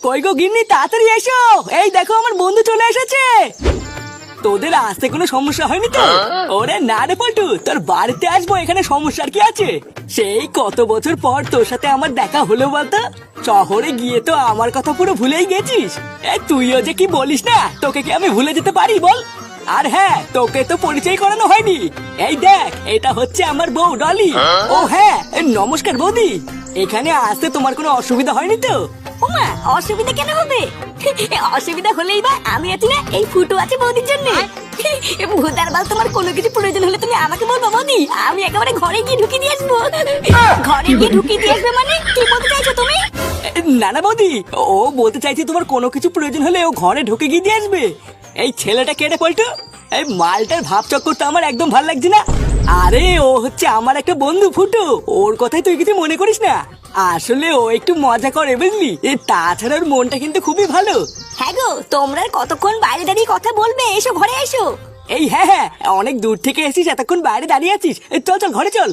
কই গো গিন্নি, তাড়াতাড়ি এসো, এই দেখো আমার বন্ধু চলে এসেছে। তোদের আসতে কোনো সমস্যা হয়নি তো? ওরে না রে পল্টু, তোর বাড়িতে আসবো, এখানে সমস্যার কি আছে? সেই কত বছর পর তোর সাথে আমার দেখা হলো বলতো। শহরে গিয়ে তো আমার কথা পুরো ভুলেই গেছিস। তুইও যে কি বলিস না, তোকে কি আমি ভুলে যেতে পারি বল? আর হ্যাঁ, তোকে তো পরিচয় করানো হয়নি। এই দেখ, এটা হচ্ছে আমার বউ ডলি। ও হ্যাঁ, নমস্কার বৌদি। এখানে আসতে তোমার কোনো অসুবিধা হয়নি তো? ওমা, অসুবিধা কেন হবে? অসুবিধা হলেই বা আমি আছি না, এই ফুটো আছে বৌদির জন্য। ভূতার বাল, তোমার কোনো কিছু প্রয়োজন হলে তুমি আমাকে বলবো বৌদি, আমি একেবারে ঘরে গিয়ে ঢুকিয়ে দিয়ে আসবো। ঘরে গিয়ে ঢুকিয়ে দিয়ে আসবে মানে কি বলতে চাইছো তুমি? না না বৌদি, ও বলতে চাইছে তোমার কোনো কিছু প্রয়োজন হলে ও ঘরে ঢুকে গিয়ে দিয়ে আসবে। এই ছেলেটা কেটে পল্টু, এই মালটার ভাব চক্কর তো আমার একদম ভালো লাগছে না। আরে ও হচ্ছে আমার একটা বন্ধু ফুটো, ওর কথাই তুই কিছু মনে করিস না। আসলে ও একটু মজা করে বুঝলি, তাছাড়া ওর মনটা কিন্তু খুবই ভালো। হ্যাঁ গো, তোমরা আর কতক্ষণ বাইরে দাঁড়িয়ে কথা বলবে? এসো ঘরে এসো। এই হ্যাঁ হ্যাঁ, অনেক দূর থেকে এসেছিস, এতক্ষণ বাইরে দাঁড়িয়ে আছিস, চল চল ঘরে চল।